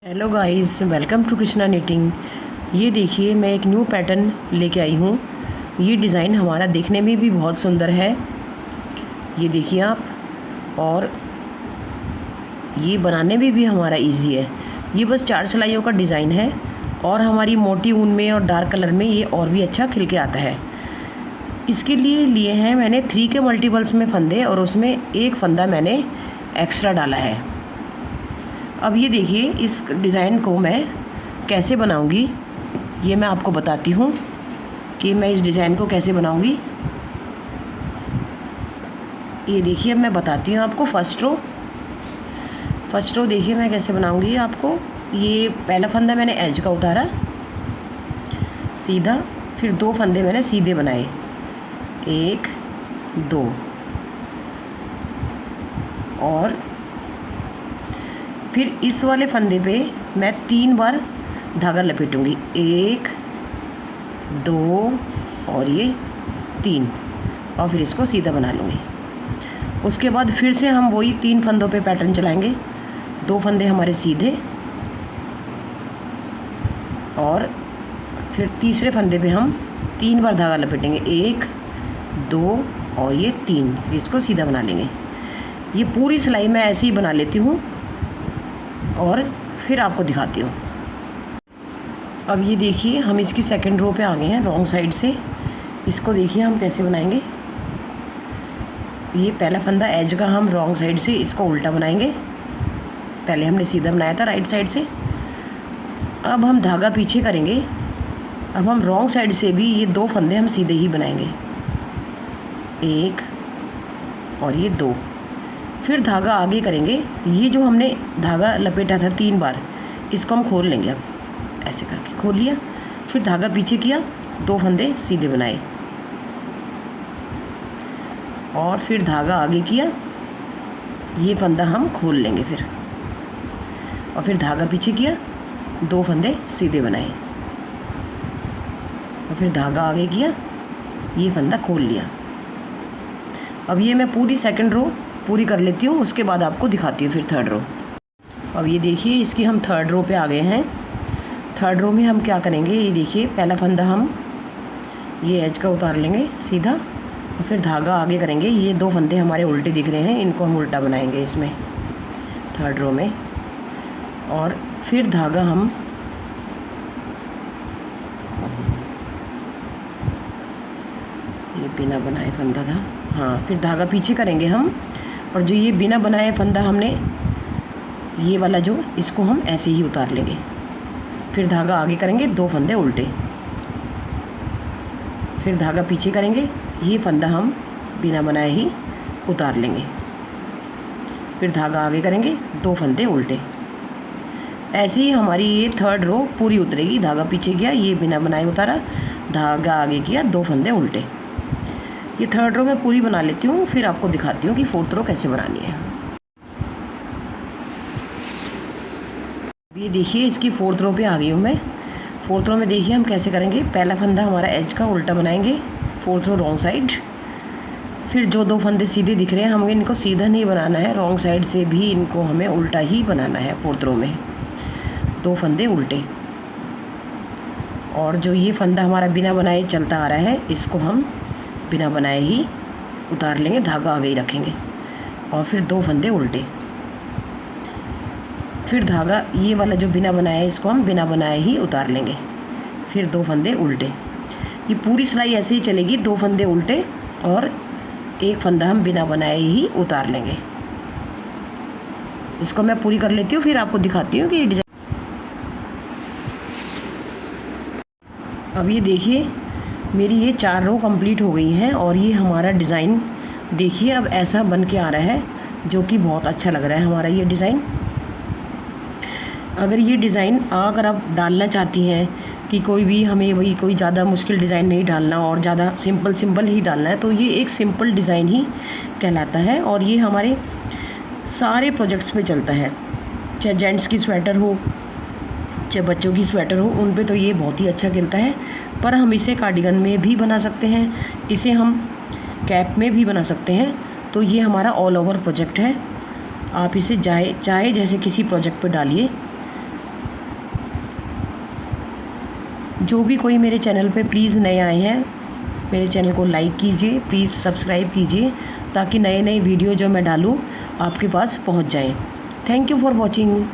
Hello guys, welcome to Krishna knitting. ये देखिए, मैं एक न्यू पैटर्न लेके आई हूँ। ये डिज़ाइन हमारा देखने में भी बहुत सुंदर है। ये देखिए आप, और ये बनाने में भी हमारा इजी है। ये बस 4 सिलाइयों का डिज़ाइन है और हमारी मोटी ऊन में और डार्क कलर में ये और भी अच्छा खिल के आता है। इसके लिए हैं मैंने 3 के मल्टीपल्स में फंदे और उसमें एक फंदा मैंने एक्स्ट्रा डाला है। अब ये देखिए, इस डिज़ाइन को मैं कैसे बनाऊंगी ये मैं आपको बताती हूँ कि मैं इस डिज़ाइन को कैसे बनाऊंगी। ये देखिए, अब मैं बताती हूँ आपको। फर्स्ट रो देखिए मैं कैसे बनाऊंगी आपको। ये पहला फंदा मैंने एज का उतारा सीधा, फिर 2 फंदे मैंने सीधे बनाए, 1 2, और फिर इस वाले फंदे पे मैं 3 बार धागा लपेटूंगी, 1 2 और ये 3, और फिर इसको सीधा बना लूँगी। उसके बाद फिर से हम वही 3 फंदों पे पैटर्न चलाएंगे। 2 फंदे हमारे सीधे, और फिर तीसरे फंदे पे हम 3 बार धागा लपेटेंगे, 1 2 और ये 3, फिर इसको सीधा बना लेंगे। ये पूरी सिलाई मैं ऐसे ही बना लेती हूँ और फिर आपको दिखाती हूँ। अब ये देखिए, हम इसकी सेकंड रो पे आ गए हैं रॉन्ग साइड से। इसको देखिए हम कैसे बनाएंगे। ये पहला फंदा एज का हम रॉन्ग साइड से इसको उल्टा बनाएंगे। पहले हमने सीधा बनाया था राइट साइड से। अब हम धागा पीछे करेंगे। अब हम रॉन्ग साइड से भी ये 2 फंदे हम सीधे ही बनाएंगे, 1 और ये 2। फिर धागा आगे करेंगे। ये जो हमने धागा लपेटा था 3 बार, इसको हम खोल लेंगे। अब ऐसे करके खोल लिया, फिर धागा पीछे किया, 2 फंदे सीधे बनाए, और फिर धागा आगे किया। ये फंदा हम खोल लेंगे फिर, और फिर धागा पीछे किया, 2 फंदे सीधे बनाए, और फिर धागा आगे किया, ये फंदा खोल लिया। अब ये मैं पूरी सेकंड रो पूरी कर लेती हूँ, उसके बाद आपको दिखाती हूँ फिर थर्ड रो। अब ये देखिए, इसकी हम थर्ड रो पे आ गए हैं। थर्ड रो में हम क्या करेंगे, ये देखिए, पहला फंदा हम ये एज का उतार लेंगे सीधा, और फिर धागा आगे करेंगे। ये 2 फंदे हमारे उल्टे दिख रहे हैं, इनको हम उल्टा बनाएंगे इसमें थर्ड रो में, और फिर धागा हम ये बिना बनाए फंदा था, हाँ, फिर धागा पीछे करेंगे हम, और जो ये बिना बनाए फंदा हमने ये वाला जो, इसको हम ऐसे ही उतार लेंगे। फिर धागा आगे करेंगे, 2 फंदे उल्टे, फिर धागा पीछे करेंगे, ये फंदा हम बिना बनाए ही उतार लेंगे। फिर धागा आगे करेंगे, 2 फंदे उल्टे। ऐसे ही हमारी ये थर्ड रो पूरी उतरेगी। धागा पीछे किया, ये बिना बनाए उतारा, धागा आगे किया, 2 फंदे उल्टे। ये थर्ड रो मैं पूरी बना लेती हूँ, फिर आपको दिखाती हूँ कि फोर्थ रो कैसे बनानी है। ये देखिए, इसकी फोर्थ रो पे आ गई हूँ मैं। फोर्थ रो में देखिए हम कैसे करेंगे। पहला फंदा हमारा एज का उल्टा बनाएंगे, फोर्थ रो रॉन्ग साइड। फिर जो 2 फंदे सीधे दिख रहे हैं, हमें इनको सीधा नहीं बनाना है, रॉन्ग साइड से भी इनको हमें उल्टा ही बनाना है। फोर्थ रो में 2 फंदे उल्टे, और जो ये फंदा हमारा बिना बनाए चलता आ रहा है, इसको हम बिना बनाए ही उतार लेंगे, धागा आगे ही रखेंगे, और फिर 2 फंदे उल्टे। फिर धागा ये वाला जो बिना बनाया है, इसको हम बिना बनाए ही उतार लेंगे, फिर 2 फंदे उल्टे। ये पूरी सिलाई ऐसे ही चलेगी, 2 फंदे उल्टे और 1 फंदा हम बिना बनाए ही उतार लेंगे। इसको मैं पूरी कर लेती हूँ, फिर आपको दिखाती हूँ कि ये डिज़ाइन। अब ये देखिए, मेरी ये 4 रो कंप्लीट हो गई हैं, और ये हमारा डिज़ाइन देखिए अब ऐसा बन के आ रहा है, जो कि बहुत अच्छा लग रहा है हमारा ये डिज़ाइन। अगर ये डिज़ाइन अगर आप डालना चाहती हैं कि कोई भी हमें वही कोई ज़्यादा मुश्किल डिज़ाइन नहीं डालना और ज़्यादा सिंपल ही डालना है, तो ये एक सिंपल डिज़ाइन ही कहलाता है, और ये हमारे सारे प्रोजेक्ट्स पे चलता है। चाहे जेंट्स की स्वेटर हो, चाहे बच्चों की स्वेटर हो, उन पे तो ये बहुत ही अच्छा खिलता है। पर हम इसे कार्डिगन में भी बना सकते हैं, इसे हम कैप में भी बना सकते हैं। तो ये हमारा ऑल ओवर प्रोजेक्ट है। आप इसे चाहे जैसे किसी प्रोजेक्ट पे डालिए, जो भी कोई मेरे चैनल पे प्लीज़ नए आए हैं, मेरे चैनल को लाइक कीजिए, प्लीज़ सब्सक्राइब कीजिए, ताकि नए नए वीडियो जो मैं डालूँ आपके पास पहुंच जाएं। Thank you for watching.